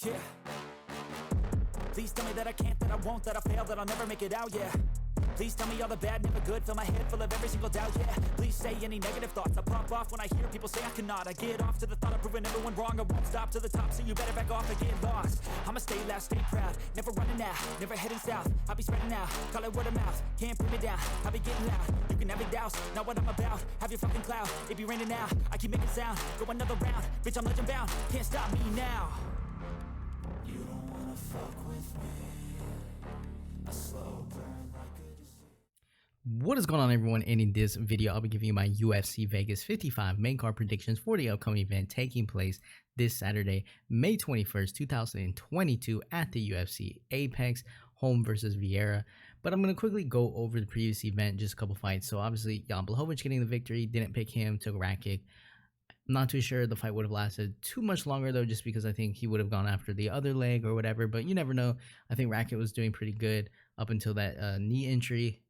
Yeah. Please tell me that I can't, that I won't, that I fail, that I'll never make it out, yeah. Please tell me all the bad, never good, fill my head full of every single doubt, yeah. Please say any negative thoughts, I pop off when I hear people say I cannot. I get off to the thought of proving everyone wrong, I won't stop to the top, so you better back off and get lost. I'ma stay loud, stay proud, never running out, never heading south. I'll be spreading out, call it word of mouth, can't put me down, I'll be getting loud. You can have your doubts, not what I'm about, have your fucking cloud, it be raining now. I keep making sound, go another round, bitch I'm legend bound, can't stop me now. You don't wanna fuck with me, a slow burn like a disease. What is going on, everyone? And in this video, I'll be giving you my UFC Vegas 55 main card predictions for the upcoming event taking place this Saturday, May 21st, 2022 at the UFC Apex, Holm versus Vieira. But I'm going to quickly go over the previous event, just a couple fights. So obviously, Jan Blachowicz getting the victory, didn't pick him, took a rat kick. I'm not too sure the fight would have lasted too much longer, though, just because I think he would have gone after the other leg or whatever. But you never know. I think Rackett was doing pretty good up until that knee injury.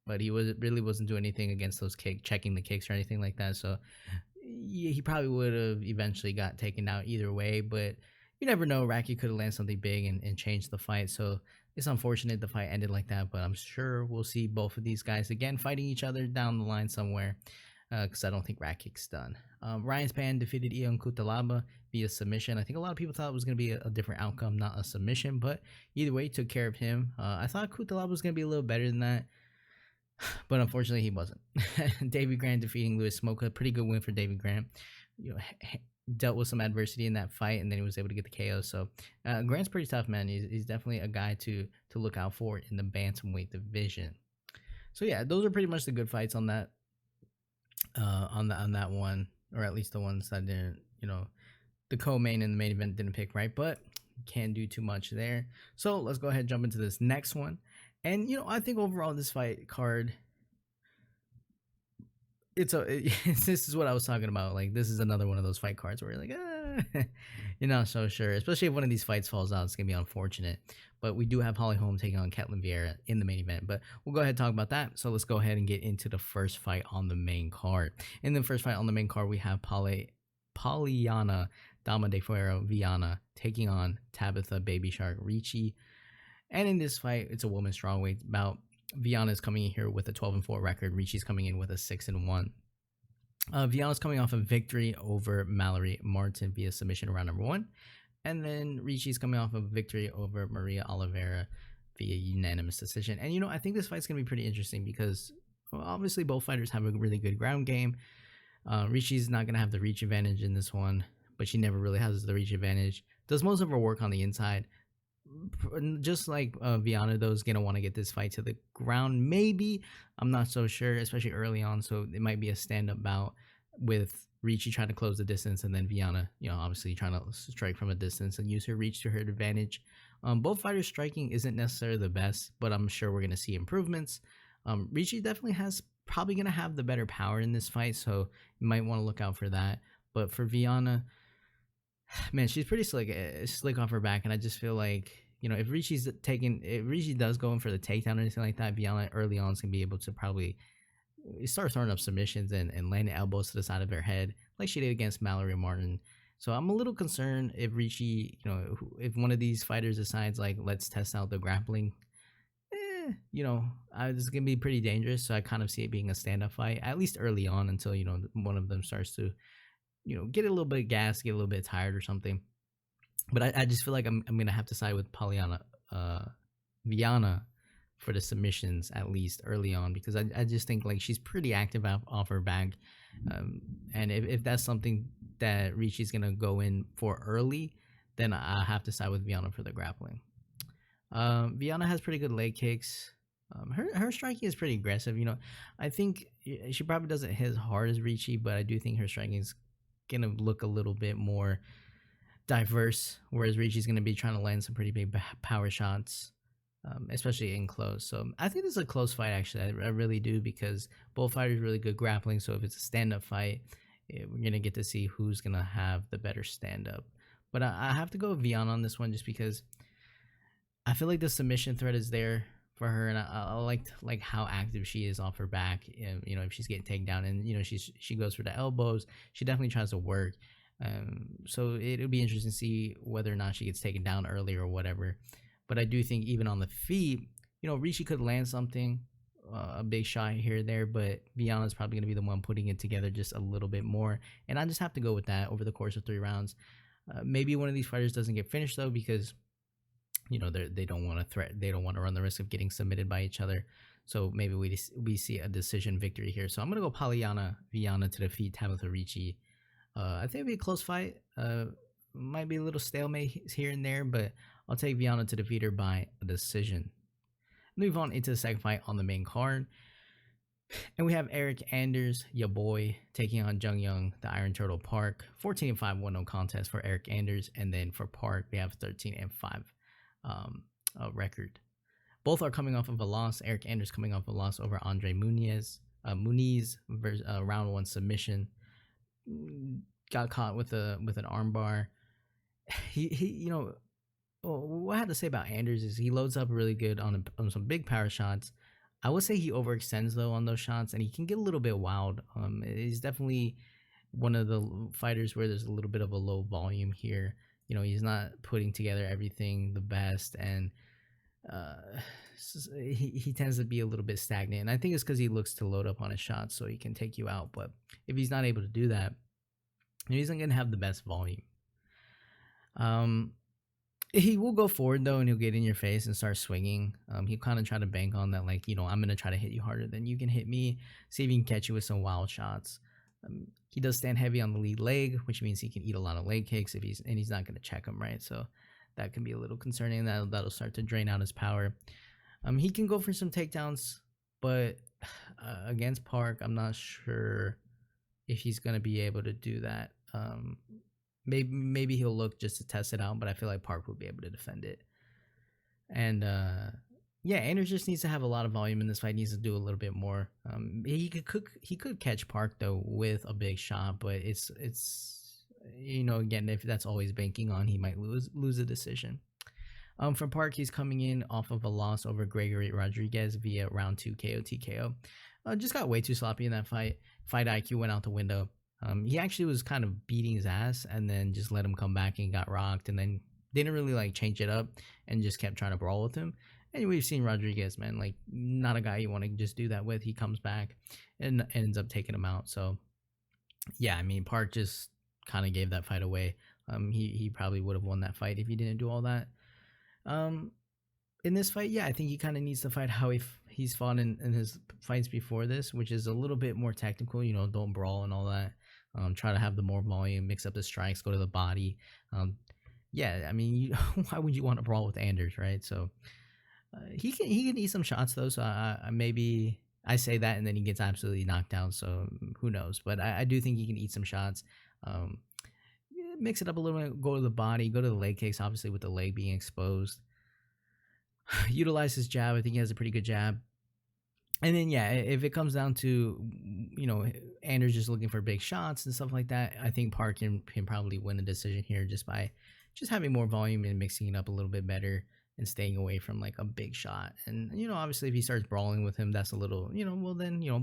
But he really wasn't doing anything against those checking the kicks or anything like that. So yeah, he probably would have eventually got taken out either way. But you never know. Rackett could have landed something big and changed the fight. So it's unfortunate the fight ended like that. But I'm sure we'll see both of these guys again fighting each other down the line somewhere. Because I don't think Rackett's done. Ryan Spann defeated Ion Cutelaba via submission. I think a lot of people thought it was going to be a different outcome, not a submission. But either way, he took care of him. I thought Cutelaba was going to be a little better than that. But unfortunately, he wasn't. David Grant defeating Louis Smolka. Pretty good win for David Grant. You know, dealt with some adversity in that fight, and then he was able to get the KO. So Grant's pretty tough, man. He's definitely a guy to look out for in the bantamweight division. So yeah, those are pretty much the good fights on that. On that one, or at least the ones that didn't, you know, the co-main and the main event didn't pick right, but can't do too much there. So let's go ahead and jump into this next one. And you know, I think overall this fight card, this is what I was talking about. Like, this is another one of those fight cards where you're like, you're not so sure, especially if one of these fights falls out. It's gonna be unfortunate. But we do have Holly Holm taking on Ketlin Vieira in the main event. But we'll go ahead and talk about that. So let's go ahead and get into the first fight on the main card. In the first fight on the main card, we have Polyana Dama de Fuero Viana taking on Tabitha Baby Shark Ricci. And in this fight, it's a women's strawweight bout. Viana is coming in here with a 12-4 record. Ricci's coming in with a 6-1. Viana's coming off a victory over Mallory Martin via submission in round number 1. And then Ricci's coming off a victory over Maria Oliveira via unanimous decision. And, you know, I think this fight's going to be pretty interesting because, well, obviously both fighters have a really good ground game. Ricci's not going to have the reach advantage in this one, but she never really has the reach advantage. Does most of her work on the inside. Just like Viana, though, is going to want to get this fight to the ground. Maybe. I'm not so sure, especially early on. So it might be a stand-up bout with Ricci trying to close the distance, and then Viana, you know, obviously trying to strike from a distance and use her reach to her advantage. Both fighters' striking isn't necessarily the best, but I'm sure we're going to see improvements. Ricci definitely probably going to have the better power in this fight, so you might want to look out for that. But for Viana, man, she's pretty slick off her back, and I just feel like, you know, if Ricci does go in for the takedown or anything like that, Viana early on is going to be able to probably start throwing up submissions and landing elbows to the side of her head like she did against Mallory Martin. So I'm a little concerned if Ricci, you know, if one of these fighters decides, like, let's test out the grappling, you know, it's going to be pretty dangerous. So I kind of see it being a stand-up fight, at least early on, until, you know, one of them starts to, you know, get a little bit gassed, get a little bit tired or something. But I just feel like I'm going to have to side with Viana for the submissions, at least early on, because I just think, like, she's pretty active off her back. And if that's something that Ricci's going to go in for early, then I have to side with Viana for the grappling. Viana has pretty good leg kicks. Her striking is pretty aggressive. You know, I think she probably doesn't hit as hard as Ricci, but I do think her striking is going to look a little bit more diverse, whereas Ricci's going to be trying to land some pretty big power shots. Especially in close. So I think this is a close fight, actually. I really do, because both fighters really good grappling. So if it's a stand-up fight, we're going to get to see who's going to have the better stand-up. But I have to go with Viana on this one, just because I feel like the submission threat is there for her, and I like how active she is off her back. You know, if she's getting taken down, and, you know, she goes for the elbows, she definitely tries to work. So it'll be interesting to see whether or not she gets taken down early or whatever. But I do think even on the feet, Ricci could land something, a big shot here or there, but Viana's probably going to be the one putting it together just a little bit more. And I just have to go with that over the course of 3 rounds. Maybe one of these fighters doesn't get finished though, because they don't want to they don't want to run the risk of getting submitted by each other. So maybe we see a decision victory here. So I'm gonna go Viana to defeat Tabitha Ricci. I think it'll be a close fight. Might be a little stalemate here and there, but I'll take Viana to defeat her by a decision. Move on into the second fight on the main card. And we have Eric Anders, ya boy, taking on Jung, the Iron Turtle Park. 14-5 1-0 contest for Eric Anders. And then for Park, we have 13-5 record. Both are coming off of a loss. Eric Anders coming off a loss over Andre Muniz versus round 1 submission. Got caught with an armbar. What I have to say about Anders is he loads up really good on some big power shots. I would say he overextends though on those shots, and he can get a little bit wild. He's definitely one of the fighters where there's a little bit of a low volume here. He's not putting together everything the best, and he tends to be a little bit stagnant. And I think it's because he looks to load up on his shots so he can take you out. But if he's not able to do that, he's not going to have the best volume. He will go forward though, and he'll get in your face and start swinging. He'll kind of try to bank on that, like, I'm going to try to hit you harder than you can hit me. See if he can catch you with some wild shots. He does stand heavy on the lead leg, which means he can eat a lot of leg kicks and he's not going to check him, right? So that can be a little concerning. That'll start to drain out his power. He can go for some takedowns, but against Park, I'm not sure if he's going to be able to do that. Maybe he'll look just to test it out, but I feel like Park will be able to defend it. And Anders just needs to have a lot of volume in this fight. He needs to do a little bit more. He could catch Park though with a big shot, but it's again, if that's always banking on, he might lose a decision. For Park, he's coming in off of a loss over Gregory Rodriguez via round 2 KO TKO. Just got way too sloppy in that fight. Fight IQ went out the window. He actually was kind of beating his ass and then just let him come back and got rocked, and then didn't really change it up and just kept trying to brawl with him. And we've seen Rodriguez, man, not a guy you want to just do that with. He comes back and ends up taking him out. So yeah, Park just kind of gave that fight away. He probably would have won that fight if he didn't do all that. In this fight, I think he kind of needs to fight how he's fought in his fights before this, which is a little bit more technical. Don't brawl and all that. Try to have the more volume, mix up the strikes, go to the body. Why would you want to brawl with Anders, right? So he can eat some shots though. So maybe I say that and then he gets absolutely knocked down. So who knows? But I do think he can eat some shots. Mix it up a little bit. Go to the body. Go to the leg kicks. Obviously with the leg being exposed. Utilize his jab. I think he has a pretty good jab. And then, if it comes down to, Anders just looking for big shots and stuff like that, I think Park can probably win the decision here just by just having more volume and mixing it up a little bit better and staying away from a big shot. And, obviously if he starts brawling with him, that's a little,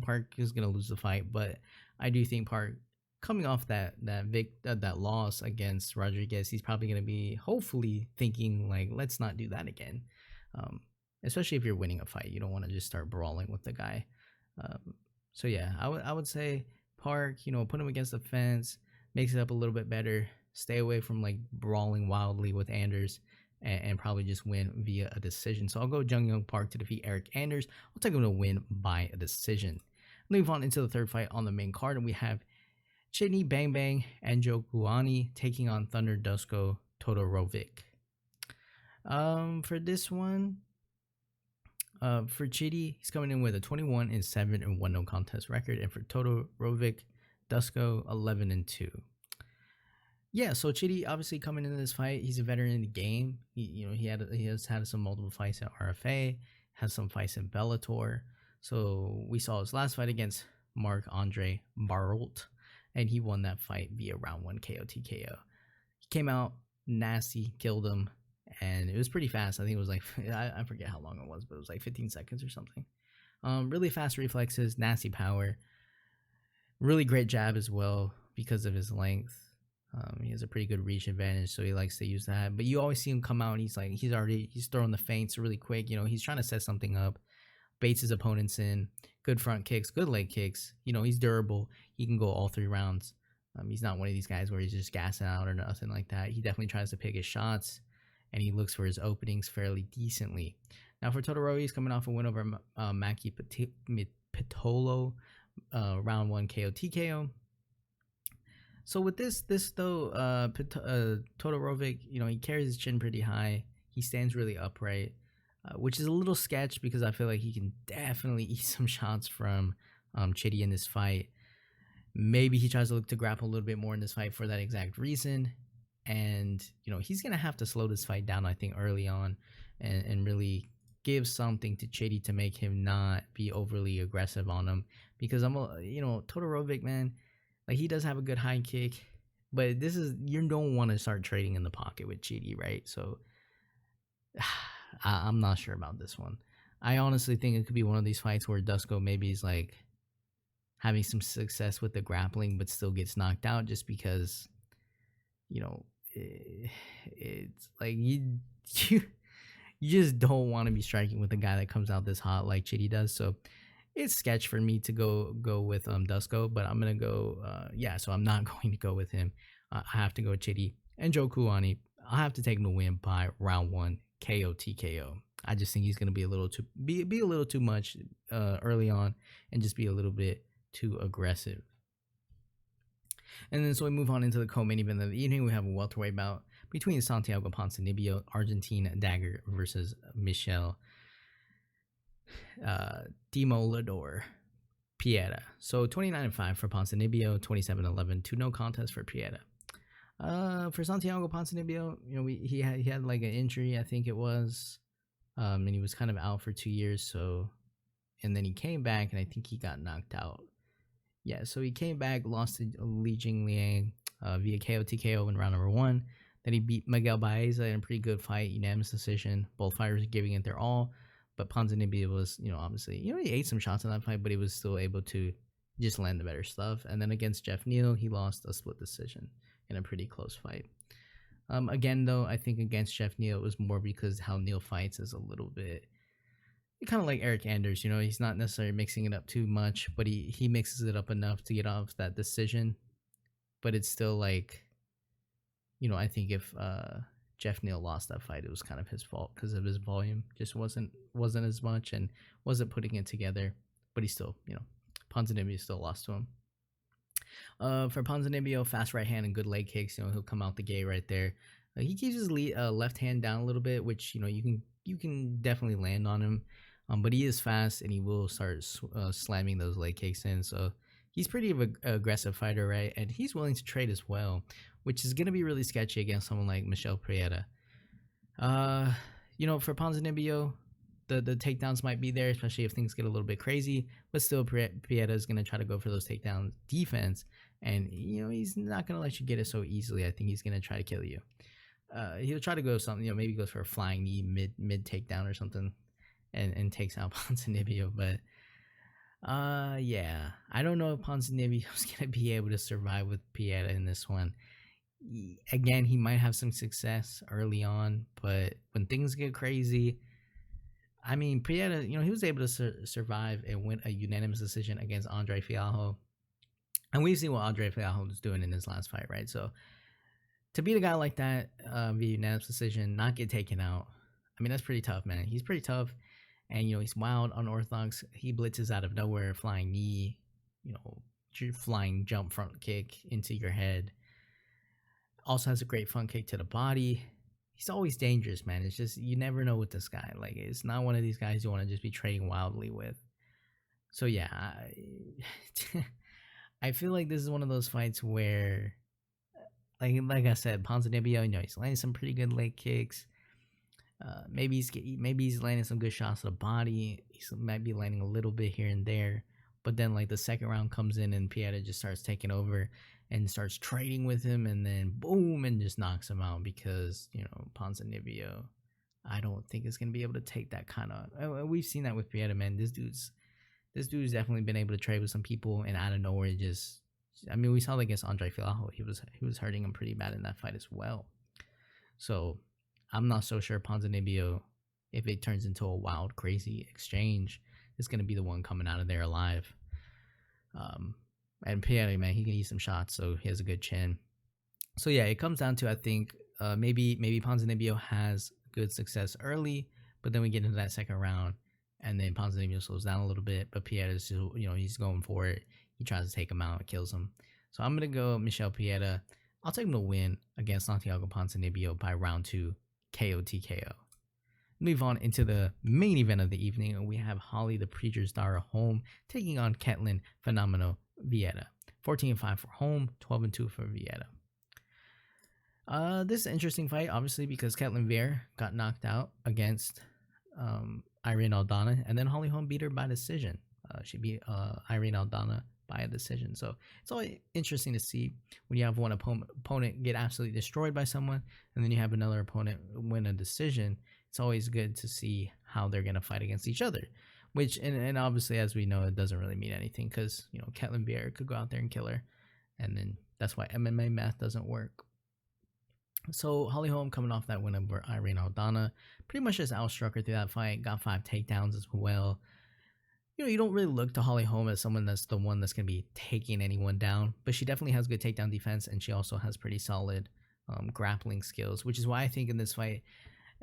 Park is going to lose the fight. But I do think Park, coming off that loss against Rodriguez, he's probably going to be hopefully thinking let's not do that again. Especially if you're winning a fight, you don't want to just start brawling with the guy. I would say Park, put him against the fence, makes it up a little bit better, stay away from brawling wildly with Anders, and probably just win via a decision. So I'll go Jung Park to defeat Eric Anders. I'll take him to win by a decision. Move on into the third fight on the main card, and we have Chitty Bang Bang and Njokuani taking on Thunder Dusko Todorovic. For this one, for Chitty, he's coming in with a 21-7 and 1-0 contest record, and for Todorovic, Dusko 11-2. So Chitty obviously coming into this fight, he's a veteran in the game. He has had some multiple fights at RFA, has some fights in Bellator. So we saw his last fight against Marc-Andre Barrault, and he won that fight via round 1 KO TKO. He came out nasty, killed him. And it was pretty fast. I think it was I forget how long it was, but it was 15 seconds or something. Really fast reflexes, nasty power. Really great jab as well because of his length. He has a pretty good reach advantage, so he likes to use that. But you always see him come out and he's throwing the feints really quick. He's trying to set something up, baits his opponents in, good front kicks, good leg kicks. He's durable. He can go all 3 rounds. He's not one of these guys where he's just gassing out or nothing like that. He definitely tries to pick his shots, and he looks for his openings fairly decently. Now for Todorovic, he's coming off a win over Maki Pitolo, round 1 KO TKO. So with this though, Todorovic, he carries his chin pretty high. He stands really upright, which is a little sketch because I feel like he can definitely eat some shots from Chitty in this fight. Maybe he tries to look to grapple a little bit more in this fight for that exact reason. And, he's going to have to slow this fight down, I think, early on and really give something to Chitty to make him not be overly aggressive on him. Because, Todorovic, man, like, he does have a good high kick. But you don't want to start trading in the pocket with Chitty, right? So, I'm not sure about this one. I honestly think it could be one of these fights where Dusko maybe is, like, having some success with the grappling but still gets knocked out just because, it's like you just don't want to be striking with a guy that comes out this hot like Chitty does. So it's sketch for me to go with Dusko, but I'm gonna go so I'm not going to go with him. I have to go Chitty and Joe Kuani. I'll have to take him to win by round 1 KO TKO. I just think he's gonna be a little too much early on and just be a little bit too aggressive. And then so we move on into the co-main event of the evening. We have a welterweight bout between Santiago Ponzinibbio, Argentine Dagger, versus Michele Demoledor Pireta. So 29-5 for Ponzinibbio, 27-11 to no contest for Pireta. For Santiago Ponzinibbio, he had like an injury, I think it was, and he was kind of out for 2 years. So, and then he came back, and I think he got knocked out. Yeah, so he came back, lost to Li Jingliang via KO TKO in round number 1. Then he beat Miguel Baeza in a pretty good fight, unanimous decision. Both fighters giving it their all, but Ponzinibbio was, obviously, he ate some shots in that fight, but he was still able to just land the better stuff. And then against Jeff Neal, he lost a split decision in a pretty close fight. Again, though, I think against Jeff Neal, it was more because how Neal fights is a little bit kind of like Eric Anders. He's not necessarily mixing it up too much, but he mixes it up enough to get off that decision. But it's still like, I think if Jeff Neal lost that fight, it was kind of his fault because of his volume just wasn't as much and wasn't putting it together. But he still, Ponzinibbio still lost to him. For Ponzinibbio, fast right hand and good leg kicks. He'll come out the gate right there. He keeps his left hand down a little bit, which you can definitely land on him. But he is fast and he will start slamming those leg kicks in. So he's pretty of an aggressive fighter, right? And he's willing to trade as well, which is going to be really sketchy against someone like Michele Pireta. For Ponzinibbio, the takedowns might be there, especially if things get a little bit crazy. But still, Pireta is going to try to go for those takedowns defense. And, he's not going to let you get it so easily. I think he's going to try to kill you. He'll try to go something, maybe goes for a flying knee mid takedown or something and takes out Ponzinibbio. But I don't know if Ponzinibbio is going to be able to survive with Pireta in this one. Again, he might have some success early on, but when things get crazy, I mean, Pireta, he was able to survive and win a unanimous decision against Andre Fialho. And we've seen what Andre Fialho was doing in his last fight, right? So to beat a guy like that via unanimous decision, not get taken out, I mean, that's pretty tough, man. He's pretty tough. And, he's wild, unorthodox. He blitzes out of nowhere, flying knee, flying jump front kick into your head. Also has a great front kick to the body. He's always dangerous, man. It's just, you never know with this guy. Like, it's not one of these guys you want to just be trading wildly with. So, yeah, I feel like this is one of those fights where, like I said, Ponzinibbio, he's landing some pretty good leg kicks. Maybe he's landing some good shots to the body. He might be landing a little bit here and there. But then, like, the second round comes in and Pireta just starts taking over and starts trading with him, and then boom, and just knocks him out because, Ponzinibbio, I don't think is going to be able to take that kind of... We've seen that with Pireta, man. This dude's definitely been able to trade with some people, and out of nowhere, just I mean, we saw that against Andre Filaho. He was hurting him pretty bad in that fight as well. So I'm not so sure Ponzinibbio, if it turns into a wild, crazy exchange, is going to be the one coming out of there alive. And Pireta, man, he can eat some shots, so he has a good chin. So yeah, it comes down to, I think, maybe Ponzinibbio has good success early, but then we get into that second round, and then Ponzinibbio slows down a little bit, but Pireta's still, he's going for it. He tries to take him out, kills him. So I'm going to go Michele Pireta. I'll take him to win against Santiago Ponzinibbio by round 2, KO TKO. Move on into the main event of the evening, and we have Holly the Preacher's daughter Holm taking on Ketlen Phenomenal Vieira. 14-5 for Holm, 12-2 for Vieira. This is an interesting fight, obviously, because Ketlen Vieira got knocked out against Irene Aldana, and then Holly Holm beat her by decision. She beat Irene Aldana by a decision. So it's always interesting to see when you have one opponent get absolutely destroyed by someone, and then you have another opponent win a decision. It's always good to see how they're going to fight against each other, which, and obviously, as we know, it doesn't really mean anything because, Ketlen Vieira could go out there and kill her, and then that's why MMA math doesn't work. So Holly Holm, coming off that win over Irene Aldana, pretty much just outstruck her through that fight, got 5 takedowns as well. You don't really look to Holly Holm as someone that's the one that's going to be taking anyone down, but she definitely has good takedown defense, and she also has pretty solid grappling skills, which is why I think in this fight,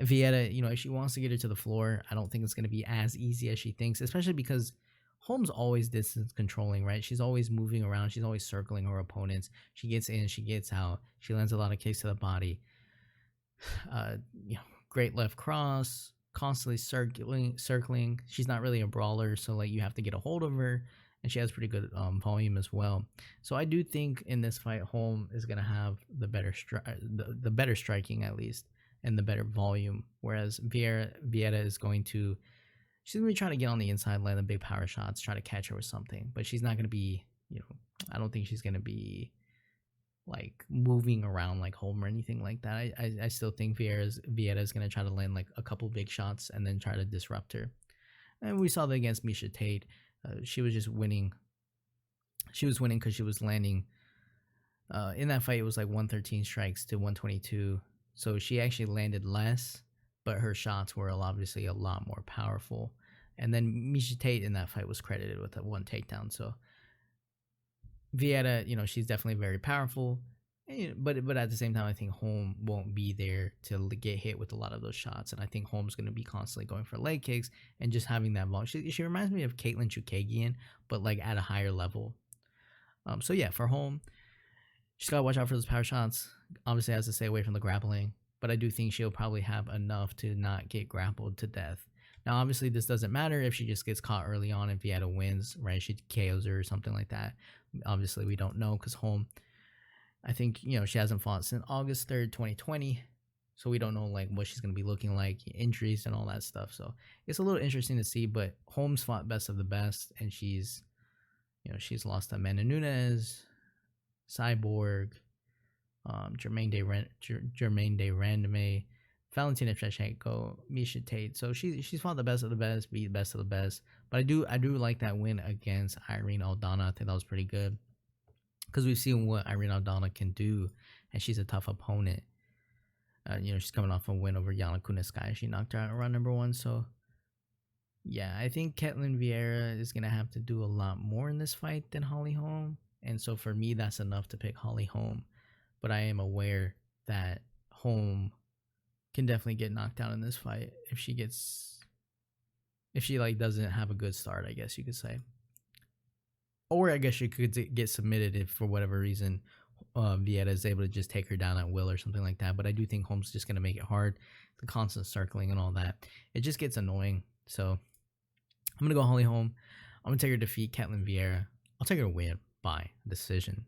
Vieira, if she wants to get her to the floor, I don't think it's going to be as easy as she thinks, especially because Holm's always distance controlling, right? She's always moving around. She's always circling her opponents. She gets in, she gets out. She lands a lot of kicks to the body. Great left cross, constantly circling. She's not really a brawler, so you have to get a hold of her, and she has pretty good volume as well. So I do think in this fight, Holm is going to have the better the better striking, at least, and the better volume, whereas Vieira is going to, she's going to be trying to get on the inside, land the big power shots, try to catch her with something, but she's not going to be, I don't think she's going to be moving around like Holm or anything like that. I still think Vieira is going to try to land a couple big shots and then try to disrupt her. And we saw that against Miesha Tate. She was just winning. She was winning because she was landing. In that fight, it was 113 strikes to 122. So she actually landed less, but her shots were obviously a lot more powerful. And then Miesha Tate in that fight was credited with 1 takedown. So Vieira, she's definitely very powerful, but at the same time, I think Holm won't be there to get hit with a lot of those shots, and I think Holm's going to be constantly going for leg kicks and just having that volume. She reminds me of Caitlin Chukagian, but at a higher level. So yeah, for Holm, she's got to watch out for those power shots. Obviously, has to stay away from the grappling, but I do think she'll probably have enough to not get grappled to death. Now, obviously, this doesn't matter if she just gets caught early on. If Vieira wins, right, she KOs her or something like that. Obviously, we don't know because Holm, I think, she hasn't fought since August 3rd, 2020. So we don't know what she's going to be looking like, injuries and all that stuff. So it's a little interesting to see, but Holm's fought best of the best, and she's lost to Amanda Nunes, Cyborg, Jermaine de Randame, Valentina Shevchenko, Miesha Tate. So she's fought the best of the best, beat the best of the best. But I do like that win against Irene Aldana. I think that was pretty good because we've seen what Irene Aldana can do, and she's a tough opponent. She's coming off a win over Yana Kunitskaya. She knocked her out in round number 1. So yeah, I think Ketlen Vieira is gonna have to do a lot more in this fight than Holly Holm, and so for me, that's enough to pick Holly Holm. But I am aware that Holm can definitely get knocked out in this fight if she doesn't have a good start, I guess you could say. Or I guess she could get submitted if for whatever reason Vieira is able to just take her down at will or something like that. But I do think Holm's just going to make it hard. The constant circling and all that, it just gets annoying. So I'm going to go Holly Holm. I'm going to take her to defeat Ketlen Vieira. I'll take her to win by decision.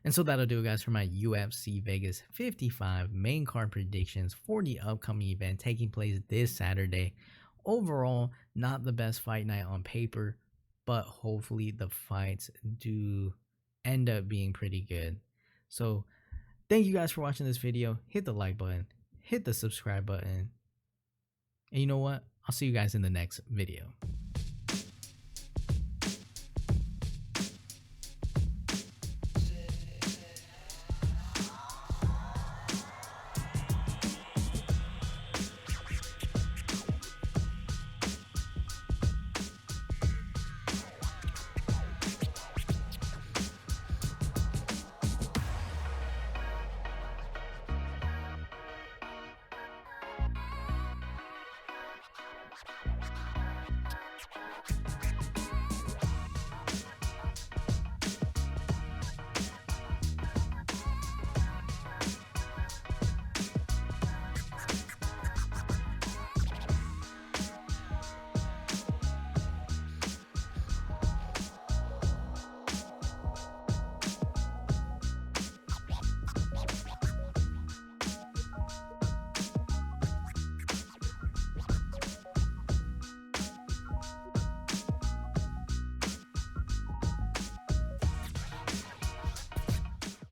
And so that'll do it, guys, for my UFC Vegas 55 main card predictions for the upcoming event taking place this Saturday. Overall, not the best fight night on paper, but hopefully the fights do end up being pretty good. So thank you guys for watching this video. Hit the like button, hit the subscribe button, and you know what? I'll see you guys in the next video.